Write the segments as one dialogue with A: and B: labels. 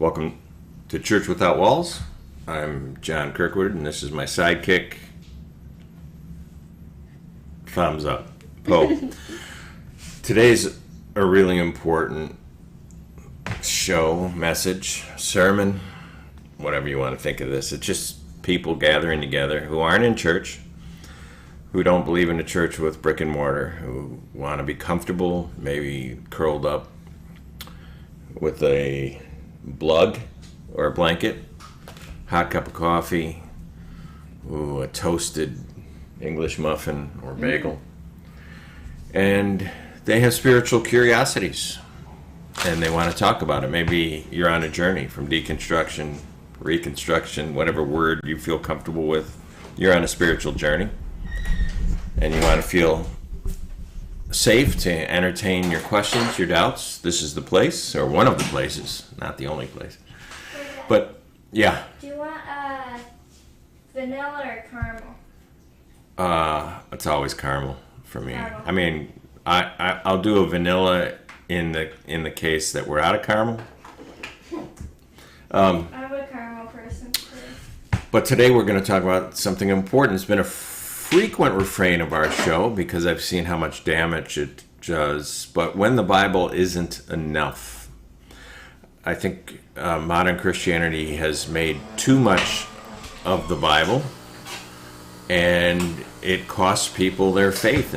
A: Welcome to Church Without Walls. I'm John Kirkwood, and this is my sidekick. Thumbs up. Poe. Today's a really important show, message, sermon, whatever you want to think of this. It's just people gathering together who aren't in church, who don't believe in a church with brick and mortar, who want to be comfortable, maybe curled up with a plug or a blanket, hot cup of coffee, a toasted English muffin or bagel. And they have spiritual curiosities and they want to talk about it. Maybe you're on a journey from deconstruction, reconstruction, whatever word you feel comfortable with. You're on a spiritual journey and you want to feel safe to entertain your questions, your doubts. This is the place, or one of the places, not the only place. But yeah.
B: Do you want vanilla or caramel?
A: It's always caramel for me.
B: Caramel.
A: I mean, I'll do a vanilla in the case that we're out of caramel.
B: I'm a caramel person too.
A: But today we're going to talk about something important. It's been a frequent refrain of our show because I've seen how much damage it does. But when the Bible isn't enough, I think modern Christianity has made too much of the Bible, and it costs people their faith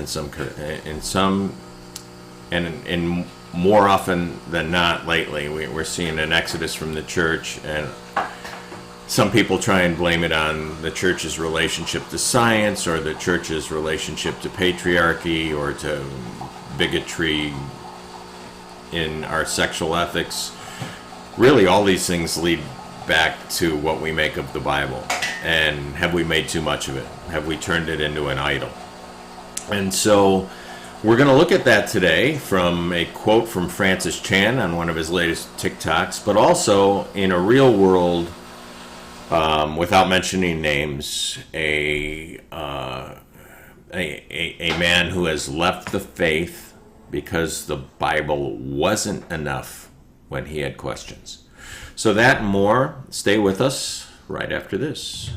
A: and more often than not lately. We're seeing an exodus from the church, and some people try and blame it on the church's relationship to science or the church's relationship to patriarchy or to bigotry in our sexual ethics. Really, all these things lead back to what we make of the Bible. And have we made too much of it? Have we turned it into an idol? And so we're going to look at that today from a quote from Francis Chan on one of his latest TikToks, but also in a real world, without mentioning names, a man who has left the faith because the Bible wasn't enough when he had questions. So that and more, stay with us right after this.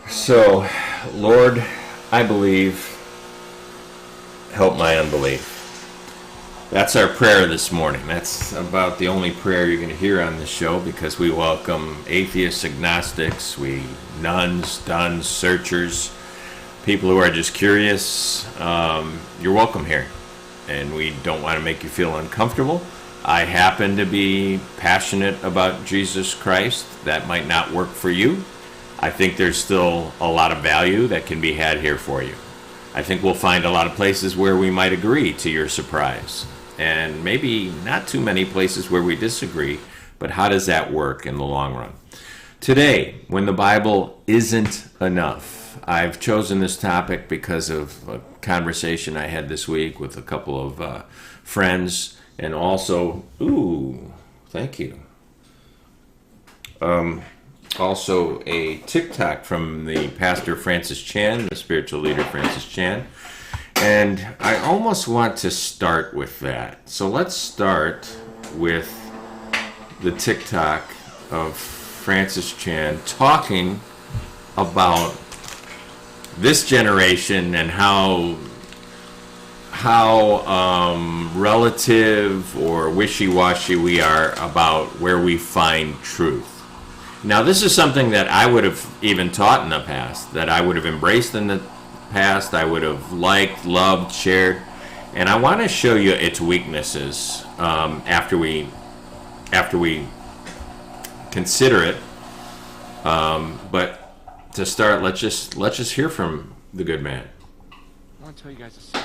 A: So, Lord, I believe, help my unbelief. That's our prayer this morning. That's about the only prayer you're going to hear on this show because we welcome atheists, agnostics, nuns, duns, searchers, people who are just curious. You're welcome here, and we don't want to make you feel uncomfortable. I happen to be passionate about Jesus Christ. That might not work for you. I think there's still a lot of value that can be had here for you. I think we'll find a lot of places where we might agree, to your surprise, and maybe not too many places where we disagree, but how does that work in the long run? Today, when the Bible isn't enough, I've chosen this topic because of a conversation I had this week with a couple of friends, and also, thank you. Also a TikTok from the pastor Francis Chan, the spiritual leader Francis Chan. And I almost want to start with that. So let's start with the TikTok of Francis Chan talking about this generation and how relative or wishy-washy we are about where we find truth. Now, this is something that I would have even taught in the past, that I would have embraced in the past, I would have liked, loved, shared, and I want to show you its weaknesses after we consider it. But to start, let's just hear from the good man.
C: I want to tell you guys a secret.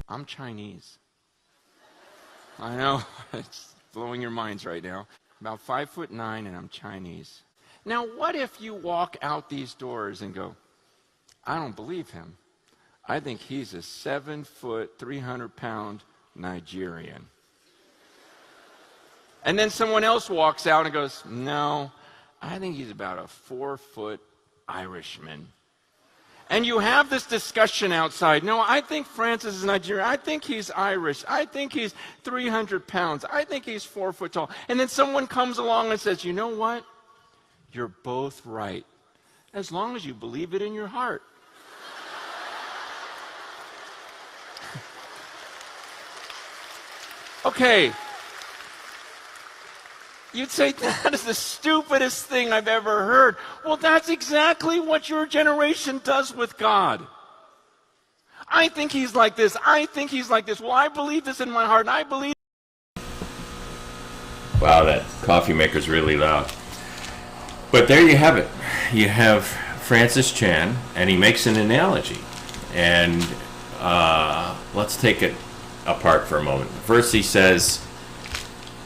C: I'm Chinese. I know, it's blowing your minds right now. About 5'9", and I'm Chinese. Now, what if you walk out these doors and go, I don't believe him. I think he's a 7 foot, 300 pound Nigerian. And then someone else walks out and goes, no, I think he's about a 4-foot Irishman. And you have this discussion outside. No, I think Francis is Nigerian. I think he's Irish. I think he's 300 pounds. I think he's 4 foot tall. And then someone comes along and says, you know what? You're both right. As long as you believe it in your heart. Okay. You'd say, that is the stupidest thing I've ever heard. Well, that's exactly what your generation does with God. I think he's like this. I think he's like this. Well, I believe this in my heart, and I believe.
A: Wow, that coffee maker's really loud. But there you have it. You have Francis Chan, and he makes an analogy. And let's take it apart for a moment. First, he says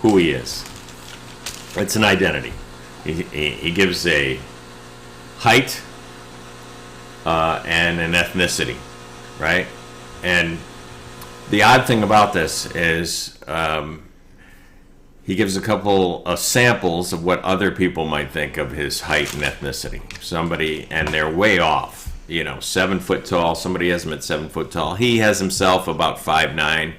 A: who he is. It's an identity. He gives a height and an ethnicity, right? And the odd thing about this is he gives a couple of samples of what other people might think of his height and ethnicity. Somebody, and they're way off. 7 foot tall. Somebody has him at 7 foot tall. He has himself about 5'9",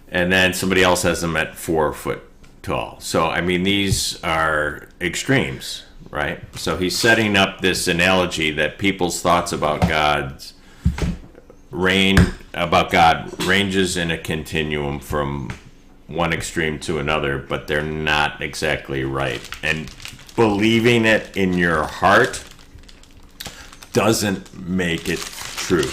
A: and then somebody else has him at 4 foot tall. So, these are extremes, right? So he's setting up this analogy that people's thoughts about God ranges in a continuum from one extreme to another, but they're not exactly right. And believing it in your heart doesn't make it true.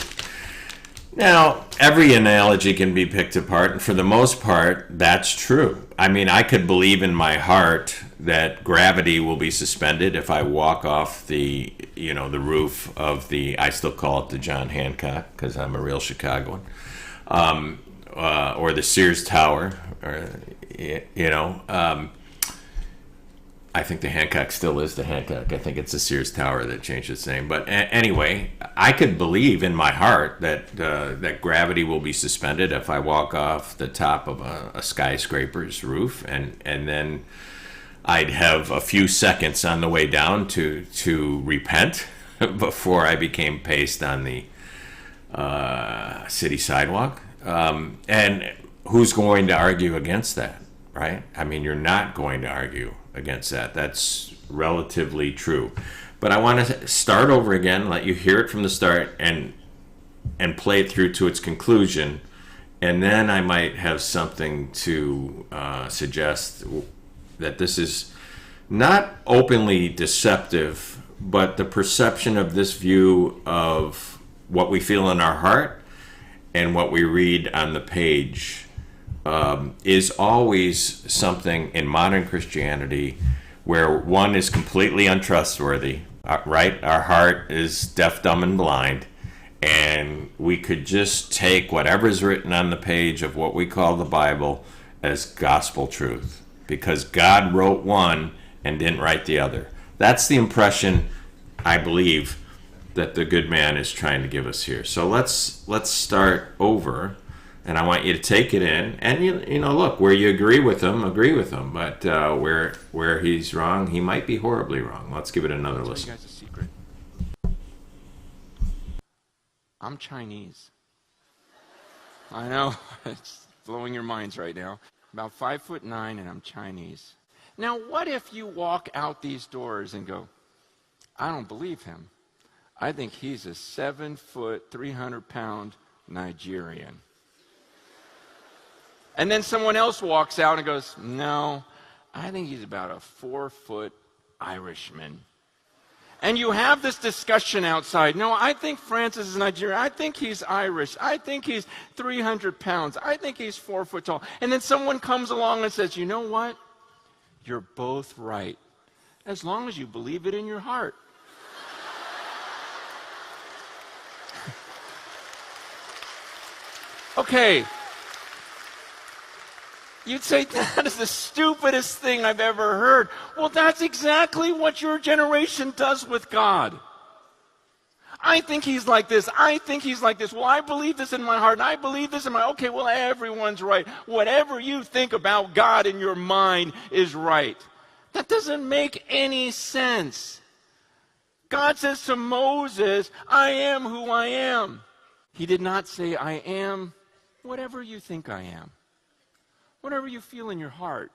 A: Now, every analogy can be picked apart, and for the most part, that's true. I could believe in my heart that gravity will be suspended if I walk off the roof of I still call it the John Hancock because I'm a real Chicagoan, or the Sears Tower, or I think the Hancock still is the Hancock. I think it's the Sears Tower that changed its name. But anyway, I could believe in my heart that gravity will be suspended if I walk off the top of a skyscraper's roof, and then I'd have a few seconds on the way down to repent before I became paste on the city sidewalk. And who's going to argue against that, right? You're not going to argue against that. That's relatively true. But I want to start over again, let you hear it from the start, and play it through to its conclusion, and then I might have something to suggest that this is not openly deceptive, but the perception of this view of what we feel in our heart and what we read on the page is always something in modern Christianity where one is completely untrustworthy, right? Our heart is deaf, dumb, and blind, and we could just take whatever's written on the page of what we call the Bible as gospel truth, because God wrote one and didn't write the other. That's the impression, I believe, that the good man is trying to give us here. So let's start over. And I want you to take it in, and look, where you agree with him, but where he's wrong, he might be horribly wrong. Let's give it another listen.
C: I'll tell you guys a secret. I'm Chinese. I know, it's blowing your minds right now. About 5'9", and I'm Chinese. Now, what if you walk out these doors and go, I don't believe him. I think he's a 7 foot, 300-pound Nigerian. And then someone else walks out and goes, no, I think he's about a 4 foot Irishman. And you have this discussion outside. No, I think Francis is Nigerian. I think he's Irish. I think he's 300 pounds. I think he's 4 foot tall. And then someone comes along and says, you know what? You're both right. As long as you believe it in your heart. Okay. You'd say, that is the stupidest thing I've ever heard. Well, that's exactly what your generation does with God. I think he's like this. I think he's like this. Well, I believe this in my heart, and I believe this in my... Okay, well, everyone's right. Whatever you think about God in your mind is right. That doesn't make any sense. God says to Moses, I am who I am. He did not say, I am whatever you think I am. Whatever you feel in your heart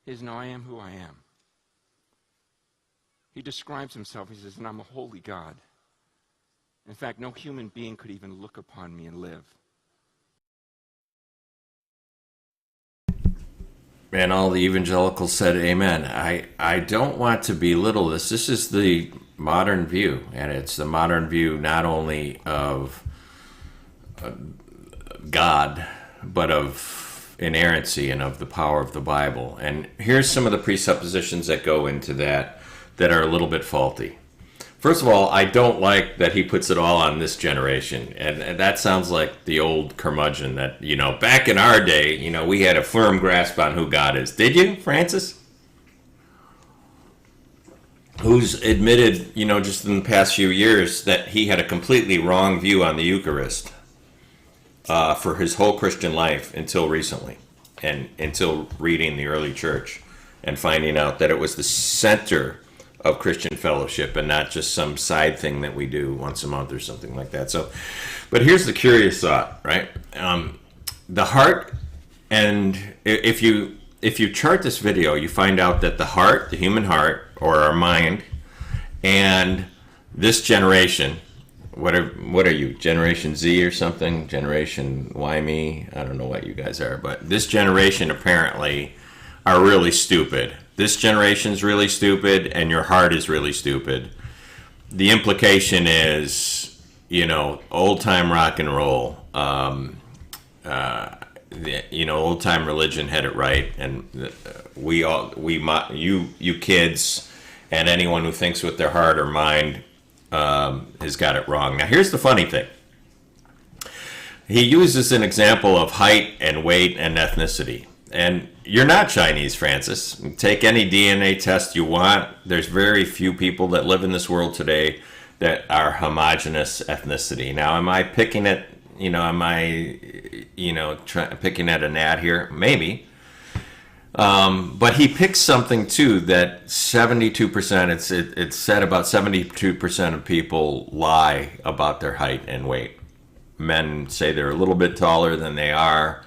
C: is, no, I am who I am. He describes himself. He says, and I'm a holy God. In fact, no human being could even look upon me and live.
A: And all the evangelicals said amen. I don't want to belittle this. This is the modern view, and it's the modern view not only of God, but of inerrancy and of the power of the Bible. And here's some of the presuppositions that go into that are a little bit faulty. First of all, I don't like that he puts it all on this generation. And that sounds like the old curmudgeon that, back in our day, we had a firm grasp on who God is. Did you, Francis? Who's admitted, just in the past few years that he had a completely wrong view on the Eucharist for his whole Christian life until recently, and until reading the early church and finding out that it was the center of Christian fellowship and not just some side thing that we do once a month or something like that. So, but here's the curious thought, right? The heart, and if you chart this video, you find out that the heart, the human heart, or our mind, and this generation, what are you, Generation Z or something? Generation Y me? I don't know what you guys are, but this generation apparently are really stupid. This generation's really stupid, and your heart is really stupid. The implication is, old time rock and roll. Old time religion had it right, and you kids, and anyone who thinks with their heart or mind has got it wrong. Now, here's the funny thing. He uses an example of height and weight and ethnicity. And you're not Chinese, Francis. Take any DNA test you want. There's very few people that live in this world today that are homogenous ethnicity. Now, am I picking at, picking at an ad here? Maybe. But he picks something, too, that 72%, it's said about 72% of people lie about their height and weight. Men say they're a little bit taller than they are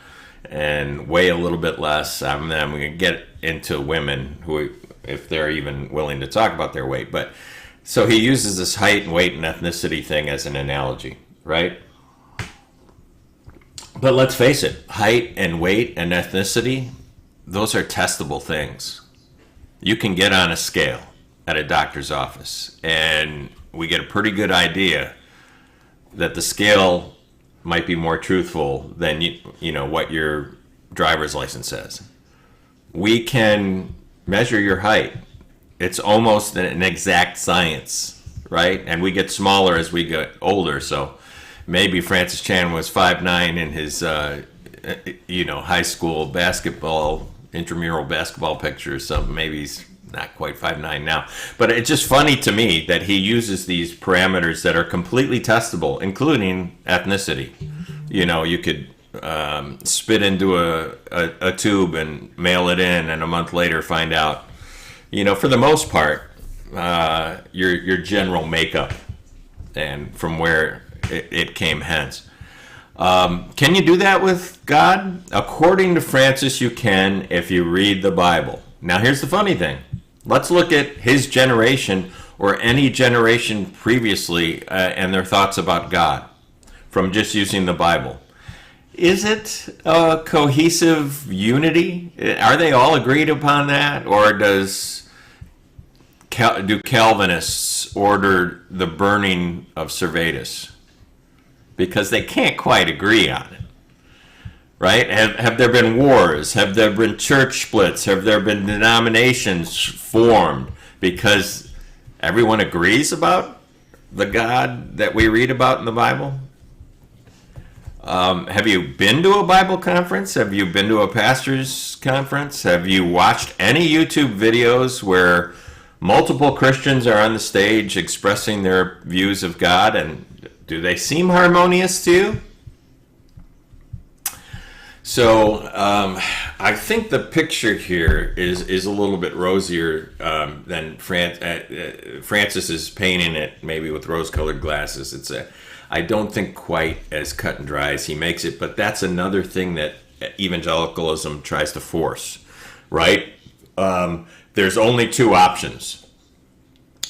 A: and weigh a little bit less. I'm going to get into women who, if they're even willing to talk about their weight. But so he uses this height and weight and ethnicity thing as an analogy, right? But let's face it, height and weight and ethnicity, those are testable things. You can get on a scale at a doctor's office, and we get a pretty good idea that the scale might be more truthful than what your driver's license says. We can measure your height. It's almost an exact science, right? And we get smaller as we get older. So maybe Francis Chan was 5'9" in his high school basketball, intramural basketball picture or something. Maybe he's not quite 5'9" now. But it's just funny to me that he uses these parameters that are completely testable, including ethnicity. You could spit into a tube and mail it in, and a month later find out, for the most part, your general makeup and from where it came hence. Can you do that with God? According to Francis, you can if you read the Bible. Now, here's the funny thing. Let's look at his generation or any generation previously and their thoughts about God from just using the Bible. Is it a cohesive unity? Are they all agreed upon that? Or do Calvinists order the burning of Servetus? Because they can't quite agree on it. Right? Have there been wars? Have there been church splits? Have there been denominations formed because everyone agrees about the God that we read about in the Bible? Have you been to a Bible conference? Have you been to a pastor's conference? Have you watched any YouTube videos where Multiple Christians are on the stage expressing their views of God, and do they seem harmonious to you? So I think the picture here is a little bit rosier than Francis is painting it, maybe with rose-colored glasses. I don't think quite as cut and dry as he makes it, but that's another thing that evangelicalism tries to force, right? There's only two options.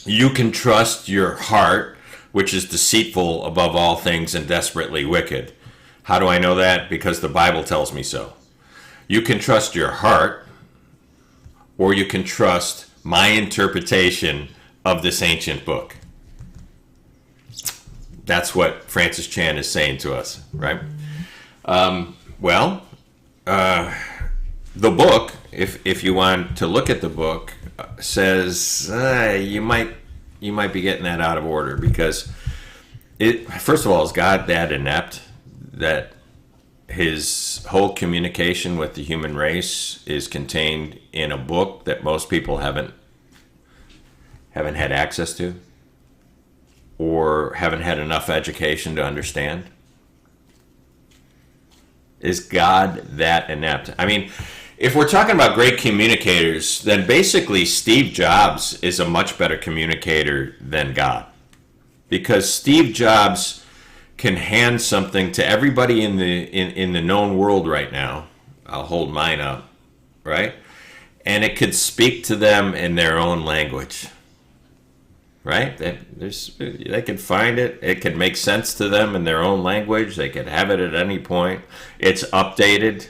A: You can trust your heart, which is deceitful above all things and desperately wicked. How do I know that? Because the Bible tells me so. You can trust your heart, or you can trust my interpretation of this ancient book. That's what Francis Chan is saying to us, right? The book, if you want to look at the book, says you might be getting that out of order, because first of all, is God that inept that his whole communication with the human race is contained in a book that most people haven't had access to, or haven't had enough education to understand? Is God that inept? I mean, if we're talking about great communicators, then basically Steve Jobs is a much better communicator than God. Because Steve Jobs can hand something to everybody in the known world right now. I'll hold mine up, right? And it could speak to them in their own language, right? They could find it. It could make sense to them in their own language. They could have it at any point. It's updated,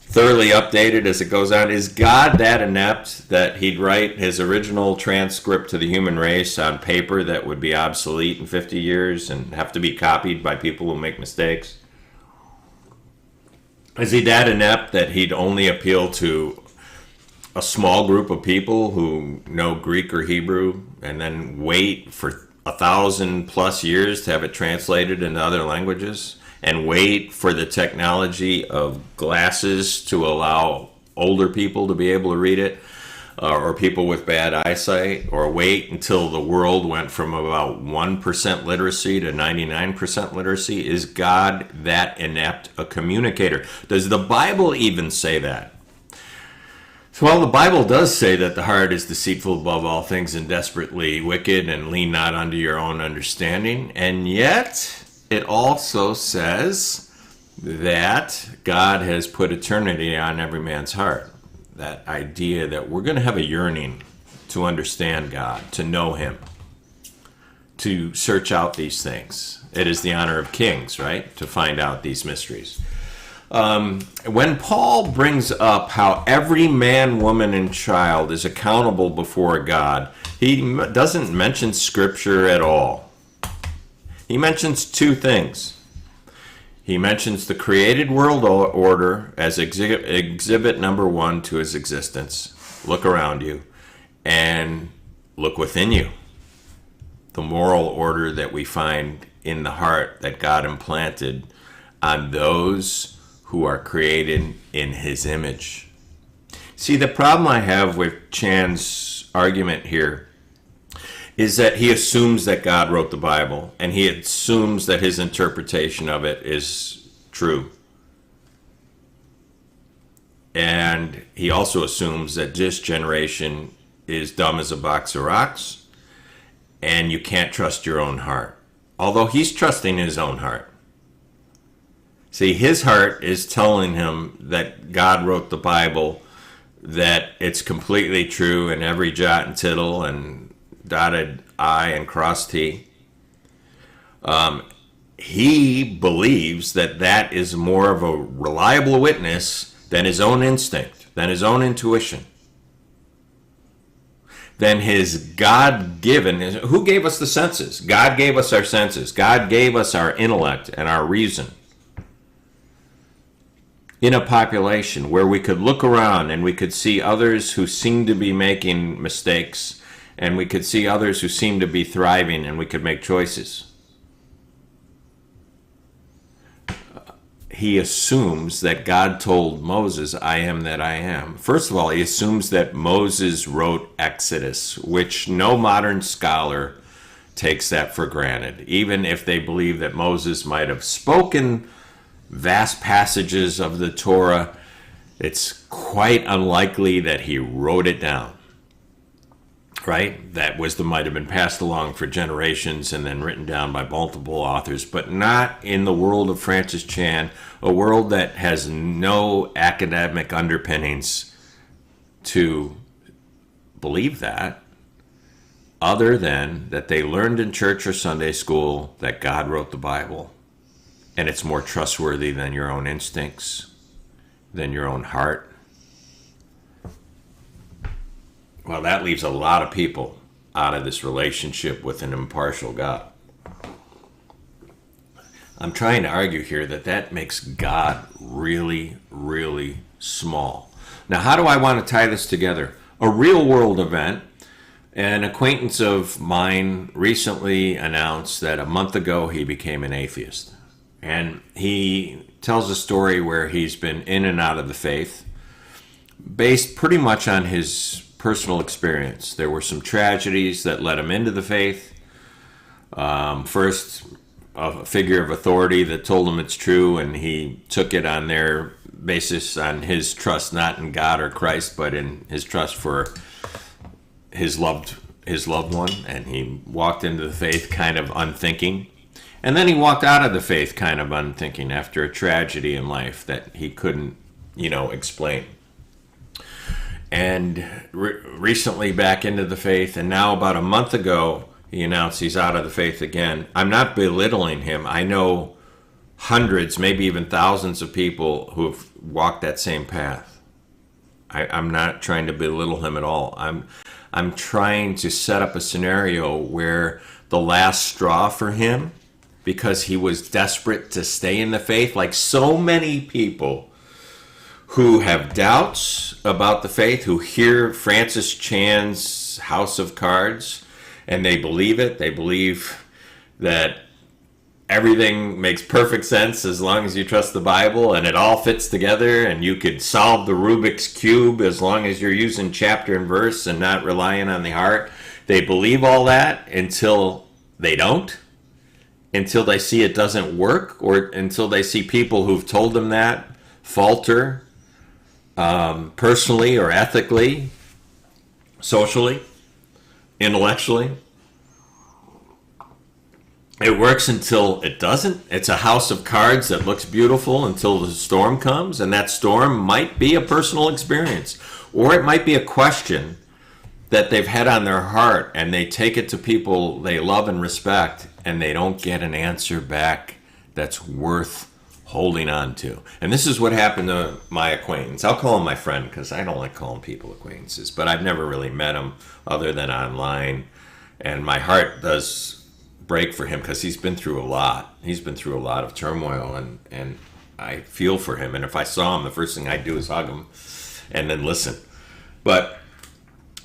A: thoroughly updated as it goes on. Is God that inept that he'd write his original transcript to the human race on paper that would be obsolete in 50 years and have to be copied by people who make mistakes? Is he that inept that he'd only appeal to a small group of people who know Greek or Hebrew and then wait for 1,000+ years to have it translated into other languages, and wait for the technology of glasses to allow older people to be able to read it, or people with bad eyesight, or wait until the world went from about 1% literacy to 99% literacy? Is God that inept a communicator? Does the Bible even say that? Well, the Bible does say that the heart is deceitful above all things and desperately wicked, and lean not unto your own understanding. And yet, it also says that God has put eternity on every man's heart. That idea that we're going to have a yearning to understand God, to know him, to search out these things. It is the honor of kings, right? To find out these mysteries. When Paul brings up how every man, woman, and child is accountable before God, he doesn't mention Scripture at all. He mentions two things. He mentions the created world order as exhibit number one to his existence. Look around you and look within you. The moral order that we find in the heart that God implanted on those who are created in his image. See, the problem I have with Chan's argument here is that he assumes that God wrote the Bible, and he assumes that his interpretation of it is true. And he also assumes that this generation is dumb as a box of rocks, and you can't trust your own heart. Although he's trusting his own heart. See, his heart is telling him that God wrote the Bible, that it's completely true in every jot and tittle and dotted I and crossed T. He believes that that is more of a reliable witness than his own instinct, than his own intuition, than his God-given. Who gave us the senses? God gave us our senses. God gave us our intellect and our reason. In a population where we could look around and we could see others who seem to be making mistakes, and we could see others who seem to be thriving, and we could make choices. he assumes that God told Moses, I am that I am. First of all, he assumes that Moses wrote Exodus, which no modern scholar takes that for granted. Even if they believe that Moses might have spoken vast passages of the Torah, it's quite unlikely that he wrote it down. Right? That wisdom might have been passed along for generations and then written down by multiple authors, but not in the world of Francis Chan, a world that has no academic underpinnings to believe that, other than that they learned in church or Sunday school that God wrote the Bible, and it's more trustworthy than your own instincts, than your own heart. Well, that leaves a lot of people out of this relationship with an impartial God. I'm trying to argue here that that makes God really, really small. Now, how do I want to tie this together? A real world event. An acquaintance of mine recently announced that a month ago he became an atheist. And he tells a story where he's been in and out of the faith, based pretty much on his personal experience. There were some tragedies that led him into the faith. First, a figure of authority that told him it's true, and he took it on their basis, on his trust not in God or Christ, but in his trust for his loved one, and he walked into the faith kind of unthinking. And then he walked out of the faith kind of unthinking after a tragedy in life that he couldn't, explain. And recently back into the faith, and now about a month ago, he announced he's out of the faith again. I'm not belittling him. I know hundreds, maybe even thousands of people who have walked that same path. I'm not trying to belittle him at all. I'm trying to set up a scenario where the last straw for him, because he was desperate to stay in the faith, like so many people who have doubts about the faith, who hear Francis Chan's House of Cards, and they believe it. They believe that everything makes perfect sense as long as you trust the Bible, and it all fits together, and you could solve the Rubik's Cube as long as you're using chapter and verse and not relying on the heart. They believe all that until they don't, until they see it doesn't work, or until they see people who've told them that falter personally or ethically, socially, intellectually. It works until it doesn't. It's a house of cards that looks beautiful until the storm comes, and that storm might be a personal experience, or it might be a question that they've had on their heart, and they take it to people they love and respect, and they don't get an answer back that's worth holding on to. And this is what happened to my acquaintance. I'll call him my friend because I don't like calling people acquaintances, but I've never really met him other than online, and my heart does break for him because he's been through a lot. He's been through a lot of turmoil, and I feel for him. And if I saw him, the first thing I'd do is hug him and then listen. But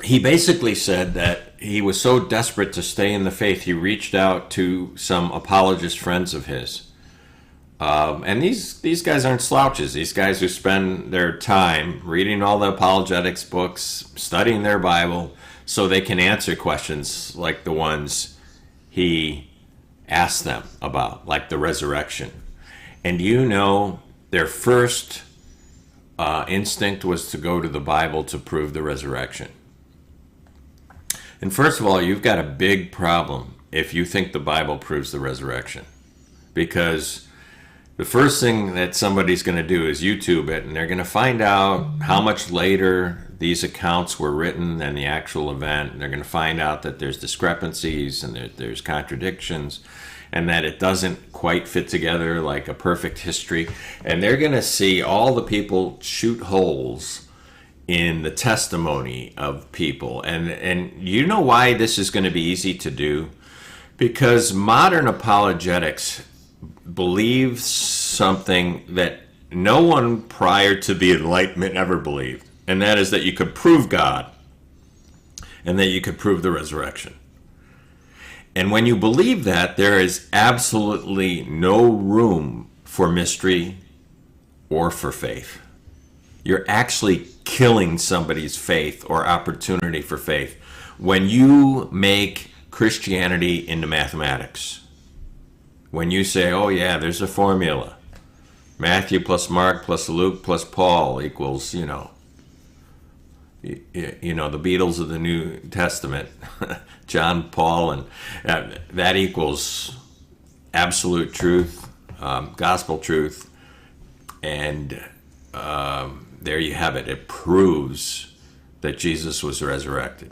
A: he basically said that he was so desperate to stay in the faith, he reached out to some apologist friends of his. And these guys aren't slouches. These guys who spend their time reading all the apologetics books, studying their Bible, so they can answer questions like the ones he asked them about, like the resurrection. And their first instinct was to go to the Bible to prove the resurrection. And first of all, you've got a big problem if you think the Bible proves the resurrection. Because the first thing that somebody's going to do is YouTube it, and they're going to find out how much later these accounts were written than the actual event. And they're going to find out that there's discrepancies and there's contradictions, and that it doesn't quite fit together like a perfect history. And they're going to see all the people shoot holes in the testimony of people. And you know why this is going to be easy to do? Because modern apologetics believes something that no one prior to the Enlightenment ever believed, and that is that you could prove God and that you could prove the resurrection. And when you believe that, there is absolutely no room for mystery or for faith. You're actually killing somebody's faith or opportunity for faith when you make Christianity into mathematics. When you say, oh yeah, there's a formula. Matthew plus Mark plus Luke plus Paul equals, the Beatles of the New Testament, John, Paul, and that equals absolute truth, gospel truth, and there you have it. It proves that Jesus was resurrected.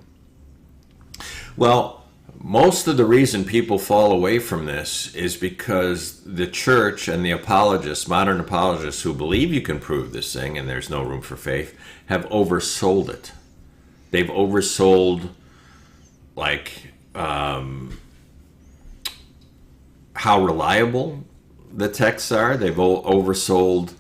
A: Well, most of the reason people fall away from this is because the church and the apologists, modern apologists who believe you can prove this thing and there's no room for faith, have oversold it. They've oversold, how reliable the texts are. They've oversold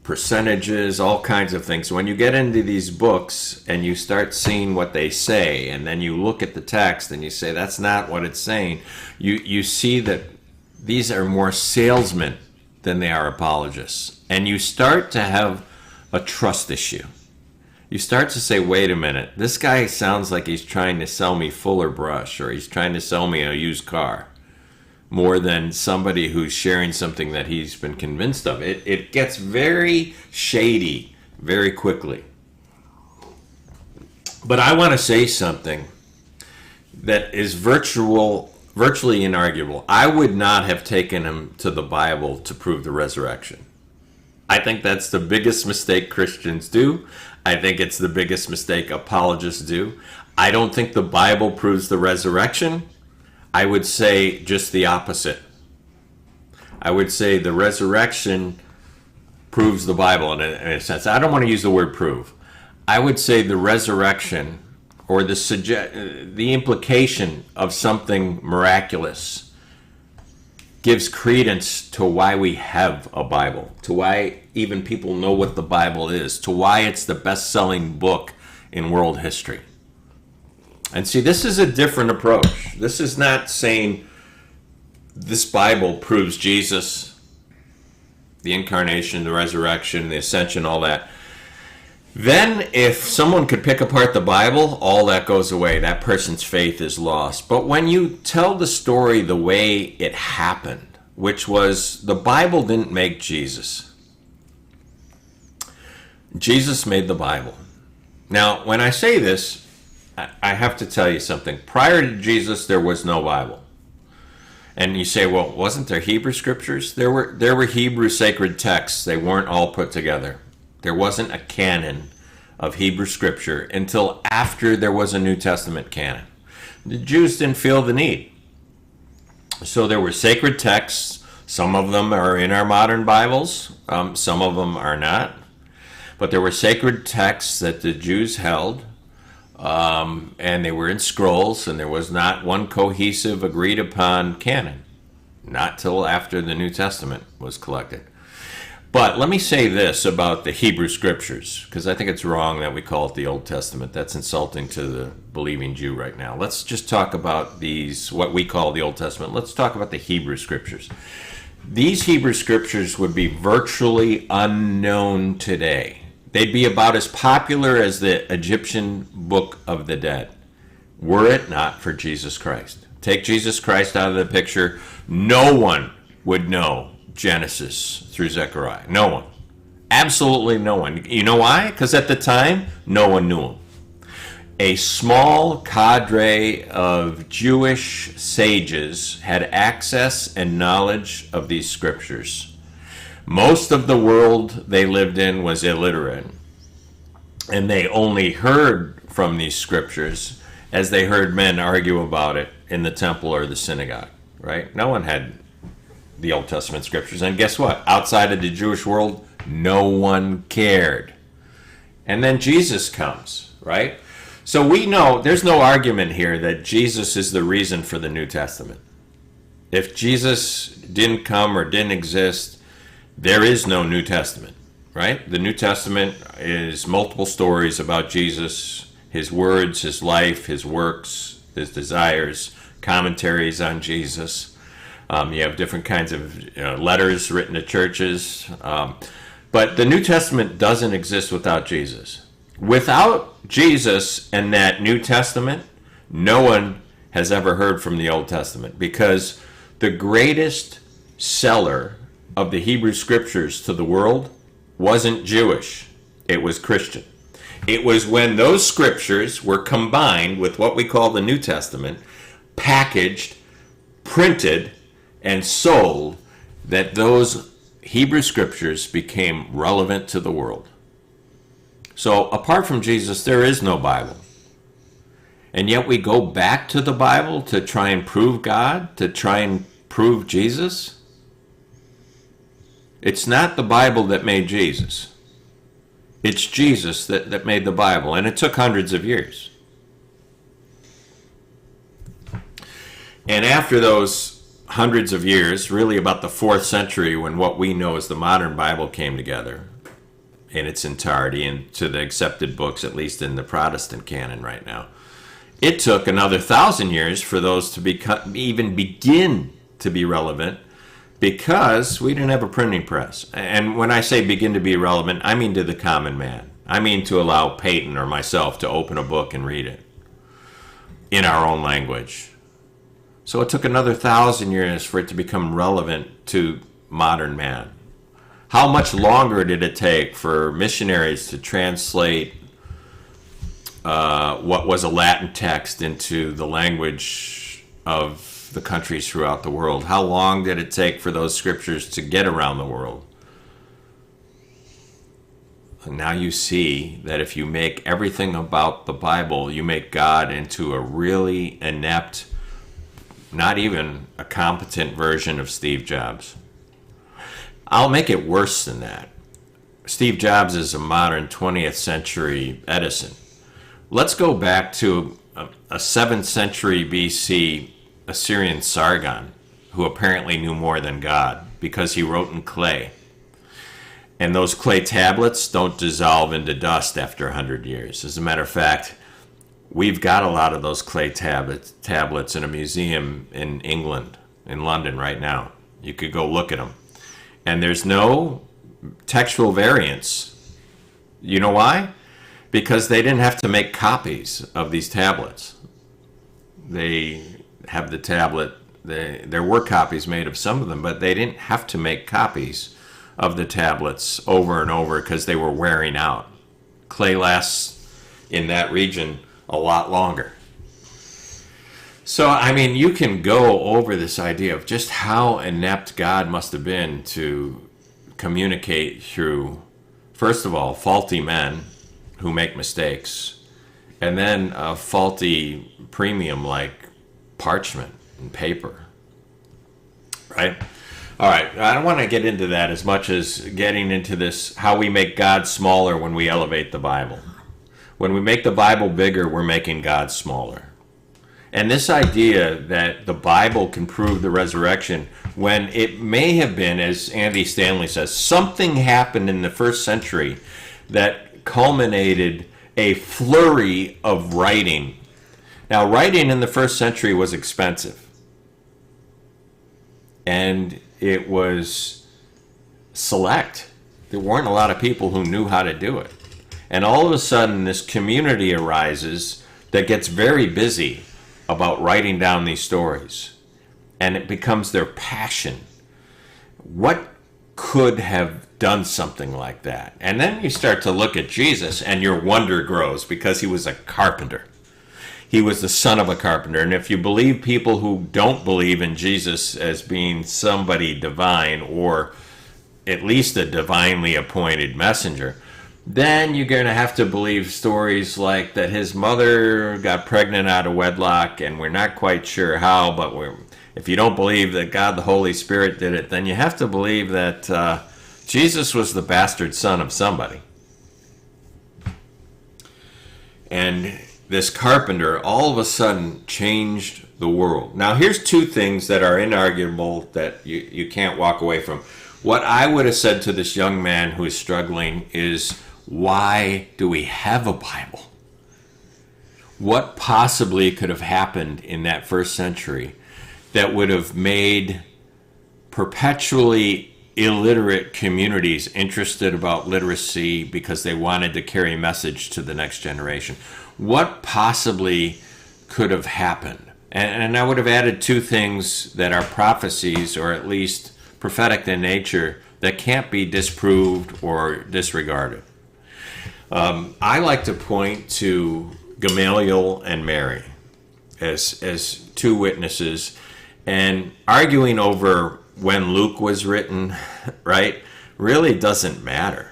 A: percentages, all kinds of things. When you get into these books and you start seeing what they say, and then you look at the text and you say, that's not what it's saying, you see that these are more salesmen than they are apologists. And you start to have a trust issue. You start to say, wait a minute, this guy sounds like he's trying to sell me Fuller Brush, or he's trying to sell me a used car, more than somebody who's sharing something that he's been convinced of. It gets very shady very quickly. But I want to say something that is virtually inarguable. I would not have taken him to the Bible to prove the resurrection. I think that's the biggest mistake Christians do. I think it's the biggest mistake apologists do. I don't think the Bible proves the resurrection. I would say just the opposite. I would say the resurrection proves the Bible in a sense. I don't want to use the word prove. I would say the resurrection, or the implication of something miraculous, gives credence to why we have a Bible, to why even people know what the Bible is, to why it's the best-selling book in world history. And see, this is a different approach. This is not saying this Bible proves Jesus, the incarnation, the resurrection, the ascension, all that. Then if someone could pick apart the Bible, all that goes away. That person's faith is lost. But when you tell the story the way it happened, which was the Bible didn't make Jesus. Jesus made the Bible. Now, when I say this, I have to tell you something. Prior to Jesus, there was no Bible. And you say, well, wasn't there Hebrew scriptures? There were Hebrew sacred texts. They weren't all put together. There wasn't a canon of Hebrew scripture until after there was a New Testament canon. The Jews didn't feel the need. So there were sacred texts. Some of them are in our modern Bibles. Some of them are not. But there were sacred texts that the Jews held. And they were in scrolls, and there was not one cohesive, agreed upon canon, not till after the New Testament was collected. But let me say this about the Hebrew scriptures, because I think it's wrong that we call it the Old Testament. That's insulting to the believing Jew right now. Let's just talk about these, what we call the Old Testament. Let's talk about the Hebrew scriptures. These Hebrew scriptures would be virtually unknown today. They'd be about as popular as the Egyptian Book of the Dead, were it not for Jesus Christ. Take Jesus Christ out of the picture, no one would know Genesis through Zechariah. No one. Absolutely no one. You know why? Because at the time, no one knew him. A small cadre of Jewish sages had access and knowledge of these scriptures. Most of the world they lived in was illiterate, and they only heard from these scriptures as they heard men argue about it in the temple or the synagogue, right? No one had the Old Testament scriptures, and guess what? Outside of the Jewish world, no one cared. And then Jesus comes, right? So we know there's no argument here that Jesus is the reason for the New Testament. If Jesus didn't come or didn't exist, there is no New Testament, right? The New Testament is multiple stories about Jesus, his words, his life, his works, his desires, commentaries on Jesus. You have different kinds of letters written to churches. But the New Testament doesn't exist without Jesus. Without Jesus and that New Testament, no one has ever heard from the Old Testament, because the greatest seller of the Hebrew Scriptures to the world wasn't Jewish. It was Christian. It was when those scriptures were combined with what we call the New Testament, packaged, printed, and sold, that those Hebrew Scriptures became relevant to the world. So apart from Jesus, there is no Bible. And yet we go back to the Bible to try and prove God, to try and prove Jesus. It's not the Bible that made Jesus. It's Jesus that made the Bible, and it took hundreds of years. And after those hundreds of years, really about the 4th century, when what we know as the modern Bible came together in its entirety and to the accepted books, at least in the Protestant canon right now, it took another 1,000 years for those to even begin to be relevant, because we didn't have a printing press. And when I say begin to be relevant, I mean to the common man. I mean to allow Peyton or myself to open a book and read it in our own language. So it took another 1,000 years for it to become relevant to modern man. How much longer did it take for missionaries to translate what was a Latin text into the language of the countries throughout the world? How long did it take for those scriptures to get around the world? And now you see that if you make everything about the Bible, you make God into a really inept, not even a competent version of Steve Jobs. I'll make it worse than that. Steve Jobs is a modern 20th century Edison. Let's go back to a 7th century BC Assyrian Sargon, who apparently knew more than God because he wrote in clay. And those clay tablets don't dissolve into dust after 100 years. As a matter of fact, we've got a lot of those clay tablets in a museum in England, in London right now. You could go look at them. And there's no textual variance. You know why? Because they didn't have to make copies of these tablets. They have the tablet. There were copies made of some of them, but they didn't have to make copies of the tablets over and over because they were wearing out. Clay lasts in that region a lot longer. So, I mean, you can go over this idea of just how inept God must have been to communicate through, first of all, faulty men who make mistakes, and then a faulty premium like parchment and paper, right? All right, I don't want to get into that as much as getting into this, how we make God smaller when we elevate the Bible. When we make the Bible bigger, we're making God smaller. And this idea that the Bible can prove the resurrection, when it may have been, as Andy Stanley says, something happened in the 1st century that culminated a flurry of writing. Now, writing in the 1st century was expensive. And it was select. There weren't a lot of people who knew how to do it. And all of a sudden, this community arises that gets very busy about writing down these stories. And it becomes their passion. What could have done something like that? And then you start to look at Jesus, and your wonder grows, because he was a carpenter. He was the son of a carpenter. And if you believe people who don't believe in Jesus as being somebody divine, or at least a divinely appointed messenger, then you're going to have to believe stories like that his mother got pregnant out of wedlock, and we're not quite sure how, but if you don't believe that God the Holy Spirit did it, then you have to believe that Jesus was the bastard son of somebody. And this carpenter all of a sudden changed the world. Now, here's 2 things that are inarguable that you can't walk away from. What I would have said to this young man who is struggling is, why do we have a Bible? What possibly could have happened in that 1st century that would have made perpetually illiterate communities interested about literacy because they wanted to carry a message to the next generation. What possibly could have happened? And I would have added two things that are prophecies, or at least prophetic in nature, that can't be disproved or disregarded. I like to point to Gamaliel and Mary as two witnesses, and arguing over when Luke was written, right, really doesn't matter.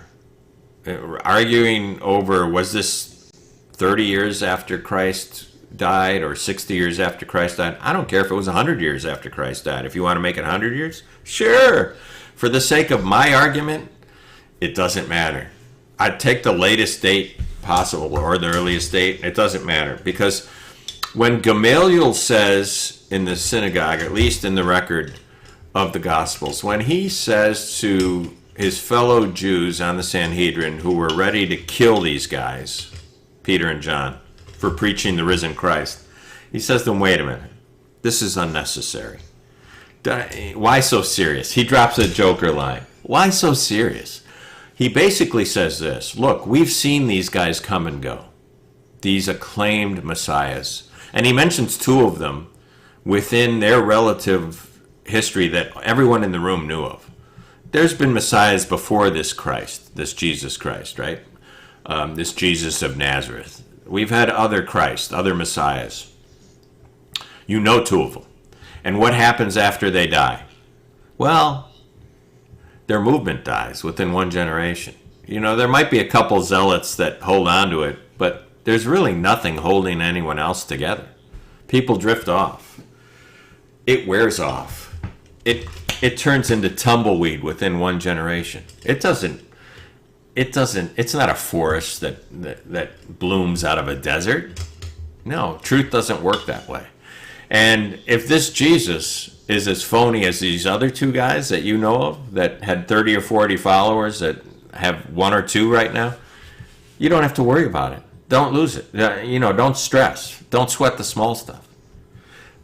A: Arguing over, was this 30 years after Christ died or 60 years after Christ died? I don't care if it was 100 years after Christ died. If you want to make it 100 years, sure. For the sake of my argument, it doesn't matter. I'd take the latest date possible or the earliest date. It doesn't matter, because when Gamaliel says in the synagogue, at least in the record of the Gospels, when he says to his fellow Jews on the Sanhedrin who were ready to kill these guys, Peter and John, for preaching the risen Christ, he says to them, wait a minute, this is unnecessary. Why so serious? He drops a joker line. Why so serious? He basically says this: look, we've seen these guys come and go, these acclaimed messiahs. And he mentions two of them within their relative history that everyone in the room knew of. There's been messiahs before this Christ, this Jesus Christ, right? This Jesus of Nazareth. We've had other Christ, other messiahs. You know two of them. And what happens after they die? Well, their movement dies within one generation. You know, there might be a couple zealots that hold on to it, but there's really nothing holding anyone else together. People drift off. It wears off. It turns into tumbleweed within one generation. It's not a forest that blooms out of a desert. No, truth doesn't work that way. And if this Jesus is as phony as these other two guys that you know of that had 30 or 40 followers that have one or two right now, you don't have to worry about it. Don't lose it. Don't stress. Don't sweat the small stuff.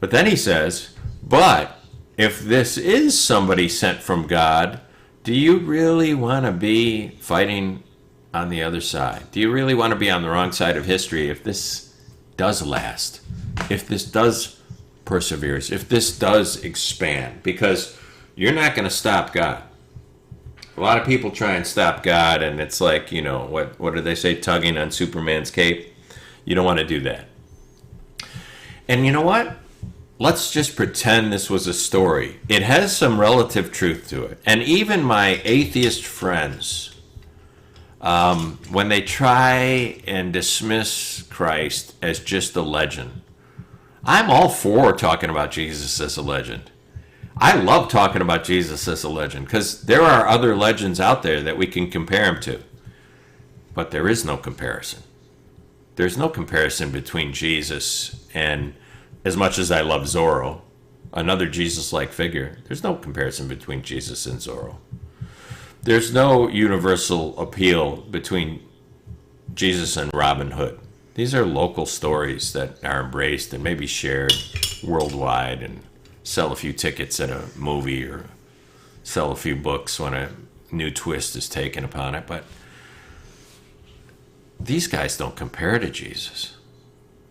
A: But then he says, but if this is somebody sent from God, do you really want to be fighting on the other side? Do you really want to be on the wrong side of history if this does last? If this does persevere? If this does expand? Because you're not going to stop God. A lot of people try and stop God, and it's like, what do they say? Tugging on Superman's cape. You don't want to do that. And you know what? Let's just pretend this was a story. It has some relative truth to it. And even my atheist friends, when they try and dismiss Christ as just a legend, I'm all for talking about Jesus as a legend. I love talking about Jesus as a legend because there are other legends out there that we can compare him to. But there is no comparison. There's no comparison between Jesus and, as much as I love Zorro, another Jesus-like figure, there's no comparison between Jesus and Zorro. There's no universal appeal between Jesus and Robin Hood. These are local stories that are embraced and maybe shared worldwide and sell a few tickets at a movie or sell a few books when a new twist is taken upon it. But these guys don't compare to Jesus.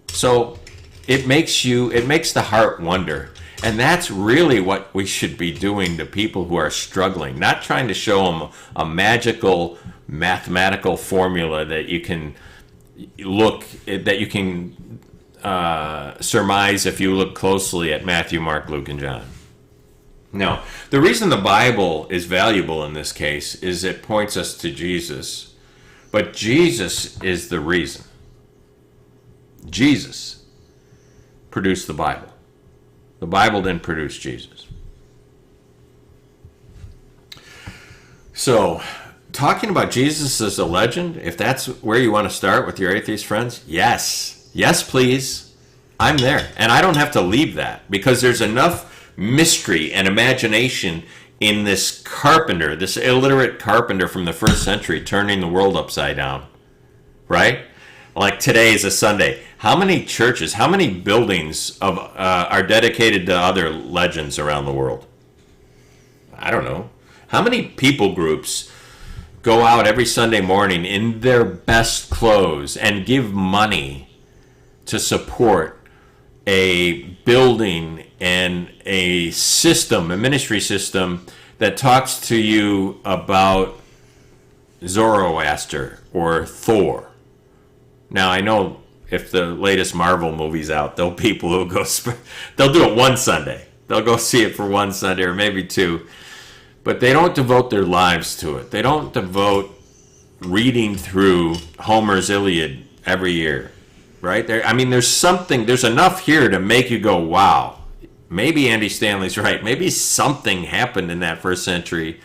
A: So it makes the heart wonder. And that's really what we should be doing to people who are struggling, not trying to show them a magical mathematical formula that you can surmise if you look closely at Matthew, Mark, Luke, and John. Now, the reason the Bible is valuable in this case is it points us to Jesus, but Jesus is the reason. Jesus produced the Bible. The Bible didn't produce Jesus. So, talking about Jesus as a legend, if that's where you want to start with your atheist friends, yes. Yes, please. I'm there. And I don't have to leave that because there's enough mystery and imagination in this carpenter, this illiterate carpenter from the first century turning the world upside down. Right? Like today is a Sunday. How many churches, how many buildings are dedicated to other legends around the world? I don't know. How many people groups go out every Sunday morning in their best clothes and give money to support a building and a system, a ministry system that talks to you about Zoroaster or Thor? Now, I know if the latest Marvel movie's out, there'll be people who go, they'll do it one Sunday. They'll go see it for one Sunday or maybe two. But they don't devote their lives to it. They don't devote reading through Homer's Iliad every year, right? There's enough here to make you go, wow, maybe Andy Stanley's right. Maybe something happened in that first century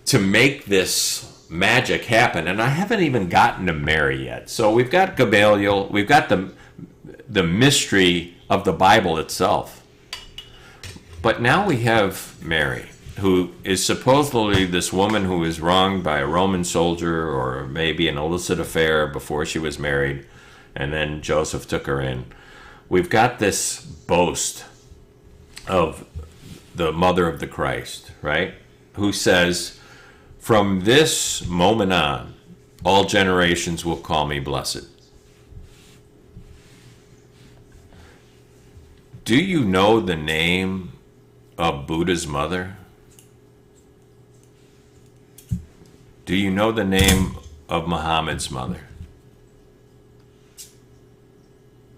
A: to make this magic happen. And I haven't even gotten to Mary yet. So we've got Gamaliel, we've got the mystery of the Bible itself. But now we have Mary, who is supposedly this woman who was wronged by a Roman soldier or maybe an illicit affair before she was married, and then Joseph took her in. We've got this boast of the mother of the Christ, right? Who says, from this moment on, all generations will call me blessed. Do you know the name of Buddha's mother? Do you know the name of Muhammad's mother?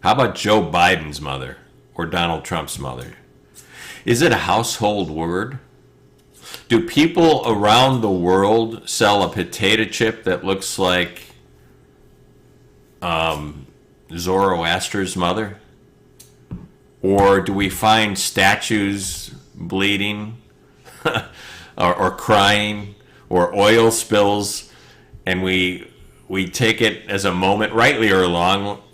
A: How about Joe Biden's mother or Donald Trump's mother? Is it a household word? Do people around the world sell a potato chip that looks like Zoroaster's mother? Or do we find statues bleeding or crying or oil spills, and we take it as a moment, rightly or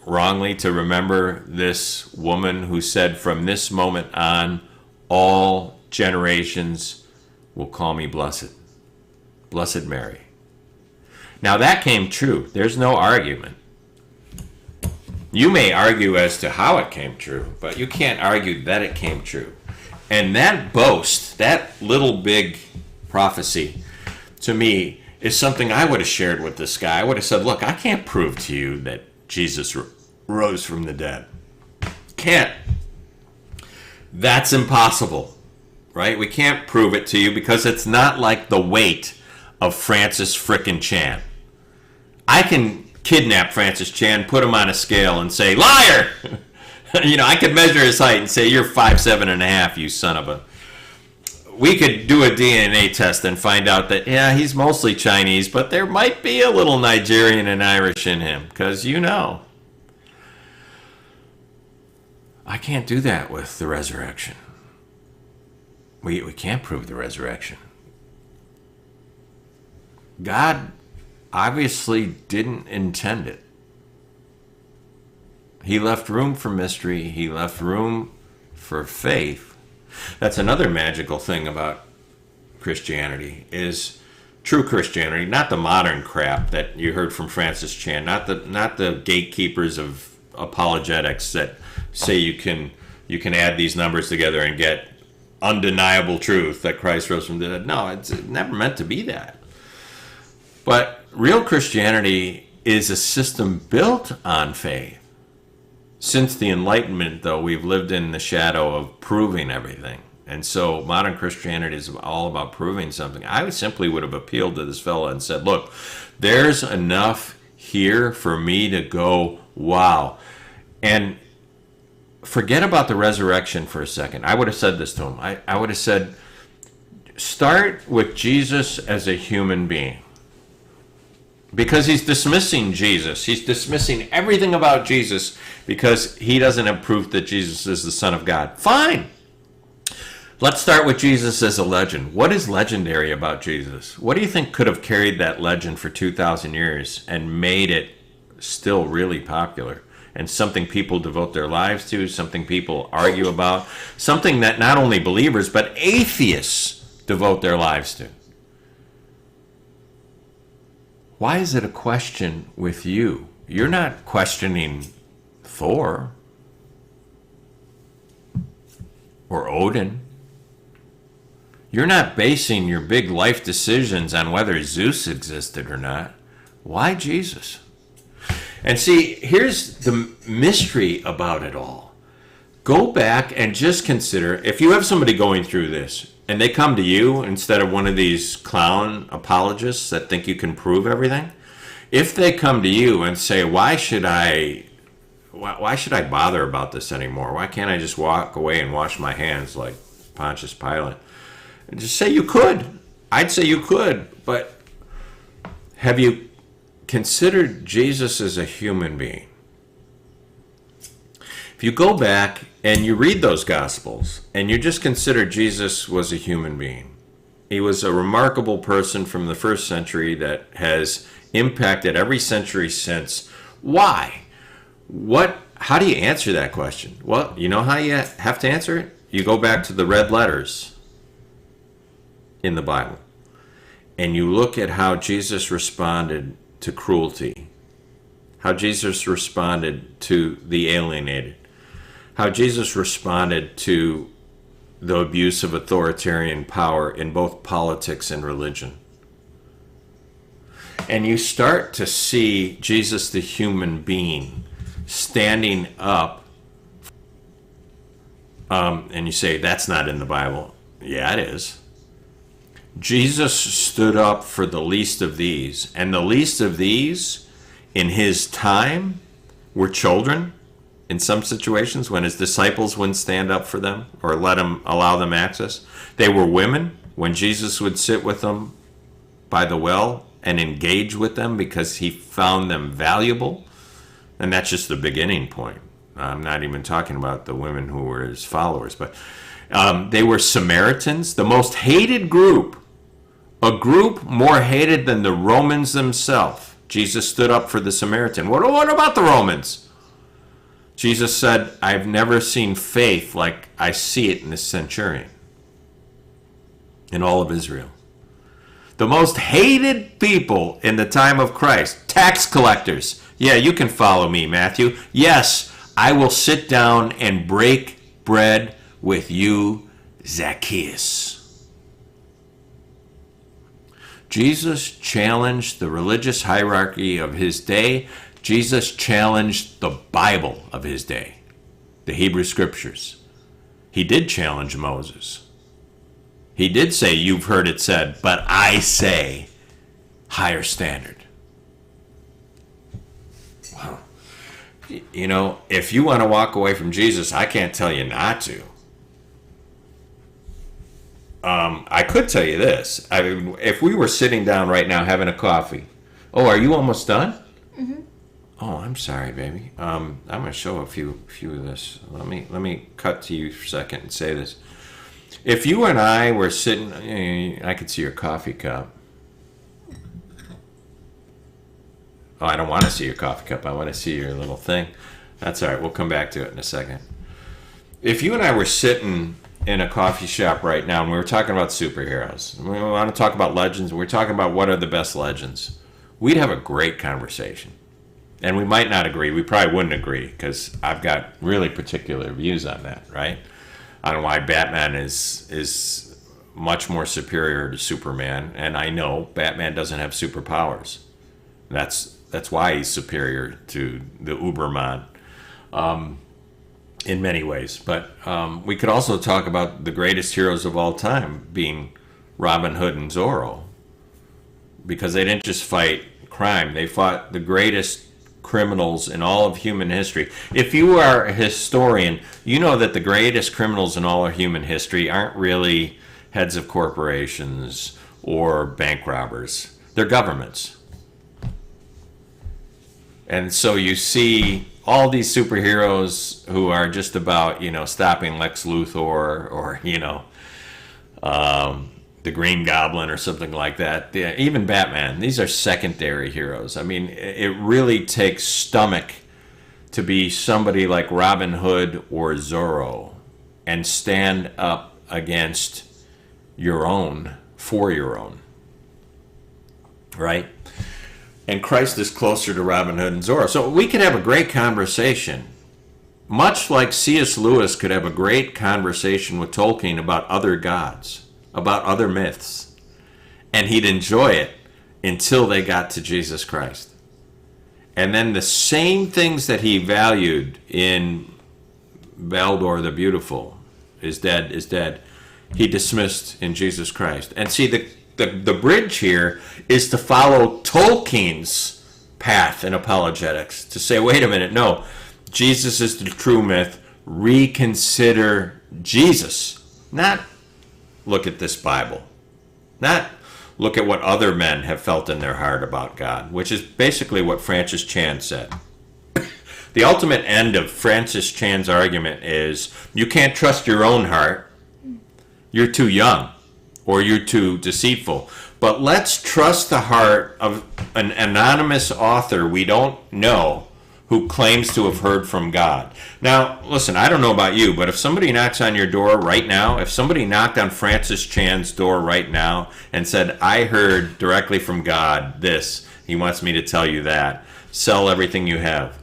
A: wrongly, to remember this woman who said, from this moment on, all generations will call me blessed. Blessed Mary. Now that came true. There's no argument. You may argue as to how it came true, but you can't argue that it came true. And that boast, that little big prophecy, to me, is something I would have shared with this guy. I would have said, look, I can't prove to you that Jesus rose from the dead. Can't. That's impossible, right? We can't prove it to you because it's not like the weight of Francis frickin' Chan. I can kidnap Francis Chan, put him on a scale and say, liar! I could measure his height and say, you're 5'7.5", you son of a... We could do a DNA test and find out that, yeah, he's mostly Chinese, but there might be a little Nigerian and Irish in him, because I can't do that with the resurrection. We can't prove the resurrection. God obviously didn't intend it. He left room for mystery. He left room for faith. That's another magical thing about Christianity, is true Christianity, not the modern crap that you heard from Francis Chan, not the gatekeepers of apologetics that say you can add these numbers together and get undeniable truth that Christ rose from the dead. No, it's never meant to be that. But real Christianity is a system built on faith. Since the Enlightenment, though, we've lived in the shadow of proving everything. And so modern Christianity is all about proving something. I simply would have appealed to this fellow and said, look, there's enough here for me to go, wow. And forget about the resurrection for a second. I would have said this to him. I would have said, start with Jesus as a human being. Because he's dismissing Jesus. He's dismissing everything about Jesus because he doesn't have proof that Jesus is the Son of God. Fine. Let's start with Jesus as a legend. What is legendary about Jesus? What do you think could have carried that legend for 2,000 years and made it still really popular? And something people devote their lives to, something people argue about, something that not only believers but atheists devote their lives to. Why is it a question with you? You're not questioning Thor or Odin. You're not basing your big life decisions on whether Zeus existed or not. Why Jesus? And see, here's the mystery about it all. Go back and just consider, if you have somebody going through this and they come to you instead of one of these clown apologists that think you can prove everything, if they come to you and say, why should I bother about this anymore? Why can't I just walk away and wash my hands like Pontius Pilate? And just say you could. I'd say you could, but have you considered Jesus as a human being? If you go back and you read those Gospels and you just consider Jesus was a human being, he was a remarkable person from the first century that has impacted every century since. Why? How do you answer that question? Well, you know how you have to answer it? You go back to the red letters in the Bible and you look at how Jesus responded to cruelty, how Jesus responded to the alienated, how Jesus responded to the abuse of authoritarian power in both politics and religion. And you start to see Jesus, the human being, standing up. And you say, that's not in the Bible. Yeah, it is. Jesus stood up for the least of these. And the least of these, in his time, were children in some situations when his disciples wouldn't stand up for them or allow them access. They were women when Jesus would sit with them by the well and engage with them because he found them valuable. And that's just the beginning point. I'm not even talking about the women who were his followers, but they were Samaritans, the most hated group, a group more hated than the Romans themselves. Jesus stood up for the Samaritan. What about the Romans? Jesus said, I've never seen faith like I see it in this centurion, in all of Israel. The most hated people in the time of Christ, tax collectors. Yeah, you can follow me, Matthew. Yes, I will sit down and break bread with you, Zacchaeus. Jesus challenged the religious hierarchy of his day. Jesus challenged the Bible of his day, the Hebrew Scriptures. He did challenge Moses. He did say, you've heard it said, but I say, higher standard. Wow. You know, if you want to walk away from Jesus, I can't tell you not to. I could tell you this. I mean, if we were sitting down right now having a coffee. Oh, are you almost done? Mm-hmm. Oh, I'm sorry, baby. I'm going to show a few of this. Let me cut to you for a second and say this. If you and I were sitting, I could see your coffee cup. Oh, I don't want to see your coffee cup. I want to see your little thing. That's all right. We'll come back to it in a second. If you and I were sitting in a coffee shop right now and we were talking about superheroes, we want to talk about legends, we're talking about what are the best legends, we'd have a great conversation. And we might not agree. We probably wouldn't agree because I've got really particular views on that, right? On why Batman is much more superior to Superman. And I know Batman doesn't have superpowers. That's why he's superior to the Uberman in many ways. But we could also talk about the greatest heroes of all time being Robin Hood and Zorro. Because they didn't just fight crime. They fought the greatest criminals in all of human history. If you are a historian, you know that the greatest criminals in all of human history aren't really heads of corporations or bank robbers. They're governments. And so you see all these superheroes who are just about, stopping Lex Luthor or, the Green Goblin or something like that. Yeah, even Batman. These are secondary heroes. I mean, it really takes stomach to be somebody like Robin Hood or Zorro and stand up against your own, for your own. Right? And Christ is closer to Robin Hood and Zorro. So we could have a great conversation, much like C.S. Lewis could have a great conversation with Tolkien about other gods. about other myths, and he'd enjoy it until they got to Jesus Christ. And then the same things that he valued in Baldur the Beautiful is dead, he dismissed in Jesus Christ. And see, the bridge here is to follow Tolkien's path in apologetics, to say, wait a minute, no, Jesus is the true myth. Reconsider Jesus. Not look at this Bible. Not look at what other men have felt in their heart about God, which is basically what Francis Chan said. The ultimate end of Francis Chan's argument is you can't trust your own heart. You're too young or you're too deceitful. But let's trust the heart of an anonymous author we don't know who claims to have heard from God. Now, listen, I don't know about you, but if somebody knocks on your door right now, if somebody knocked on Francis Chan's door right now and said, I heard directly from God this, he wants me to tell you that, sell everything you have,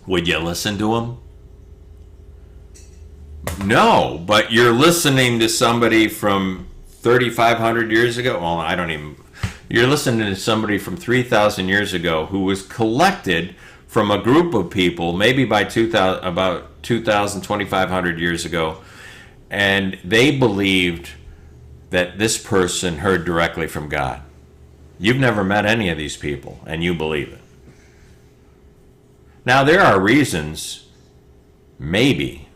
A: would you listen to him? No, but you're listening to somebody from 3,500 years ago. Well, you're listening to somebody from 3,000 years ago who was collected from a group of people, maybe by about 2,000, 2,500 years ago, and they believed that this person heard directly from God. You've never met any of these people, and you believe it. Now, there are reasons, maybe,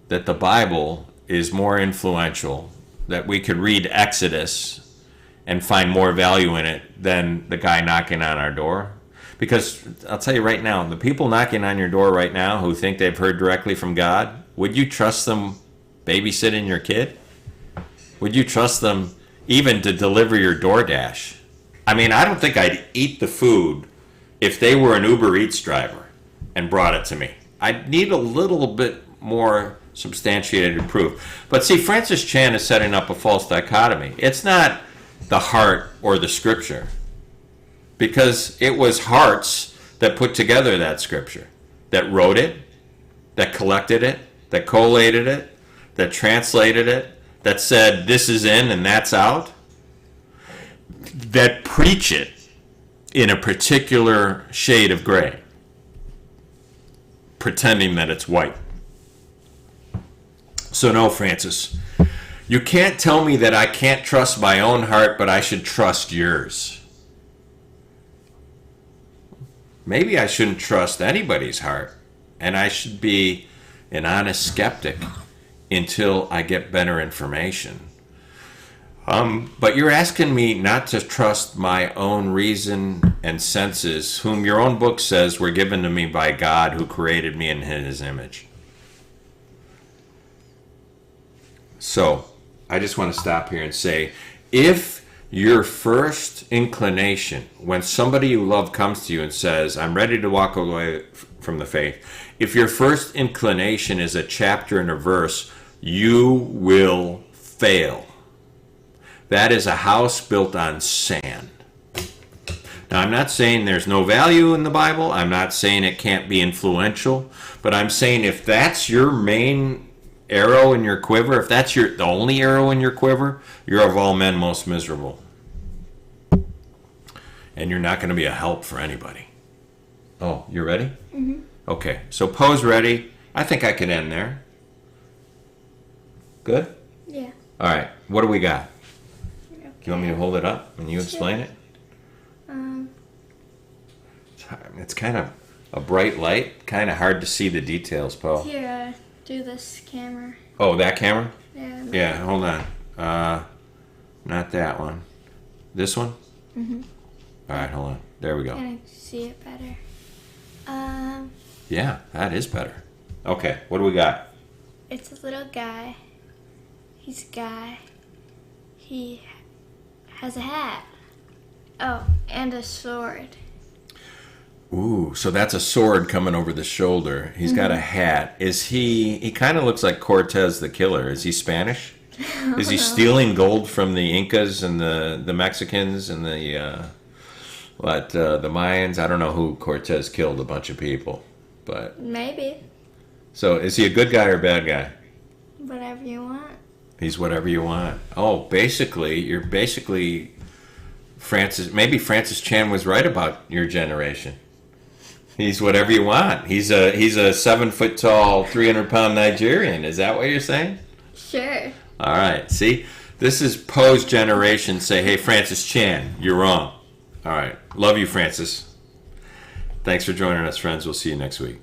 A: that the Bible is more influential, that we could read Exodus and find more value in it than the guy knocking on our door. Because I'll tell you right now, the people knocking on your door right now who think they've heard directly from God, would you trust them babysitting your kid? Would you trust them even to deliver your DoorDash? I mean, I don't think I'd eat the food if they were an Uber Eats driver and brought it to me. I'd need a little bit more substantiated proof. But see, Francis Chan is setting up a false dichotomy. It's not the heart or the scripture, because it was hearts that put together that scripture, that wrote it, that collected it, that collated it, that translated it, that said this is in and that's out, that preach it in a particular shade of gray, pretending that it's white. So no, Francis, you can't tell me that I can't trust my own heart, but I should trust yours. Maybe I shouldn't trust anybody's heart, and I should be an honest skeptic until I get better information. But you're asking me not to trust my own reason and senses, whom your own book says were given to me by God, who created me in his image. So, I just want to stop here and say, if your first inclination, when somebody you love comes to you and says, I'm ready to walk away from the faith, if your first inclination is a chapter and a verse, you will fail. That is a house built on sand. Now, I'm not saying there's no value in the Bible. I'm not saying it can't be influential. But I'm saying if that's your main arrow in your quiver, if that's the only arrow in your quiver, you're of all men most miserable. And you're not going to be a help for anybody. Oh, you ready? Mm-hmm. Okay, so pose ready. I think I can end there. Good?
B: Yeah.
A: All right, what do we got?
B: Okay.
A: You want me to hold it up and you explain it? It's kind of a bright light, kind of hard to see the details, Paul.
B: Here, do this camera.
A: Oh, that camera?
B: Yeah.
A: Yeah, hold on. Not that one. This one?
B: Mm-hmm.
A: All right, hold on. There we go.
B: Can I see it better?
A: Yeah, that is better. Okay, what do we got?
B: It's a little guy. He's a guy. He has a hat. Oh, and a sword.
A: Ooh, so that's a sword coming over the shoulder. He's got a hat. Is he kind of looks like Cortez the Killer. Is he Spanish? Is he stealing gold from the Incas and the Mexicans and the Mayans? I don't know who Cortez killed a bunch of people, but
B: Maybe.
A: so is he a good guy or a bad guy?
B: Whatever you want.
A: He's whatever you want. Oh, basically, you're basically Francis. Maybe Francis Chan was right about your generation. He's whatever you want. He's a 7 foot tall, 300-pound Nigerian. Is that what you're saying?
B: Sure.
A: All right. See, this is Poe's generation. Say, hey, Francis Chan, you're wrong. All right. Love you, Francis. Thanks for joining us, friends. We'll see you next week.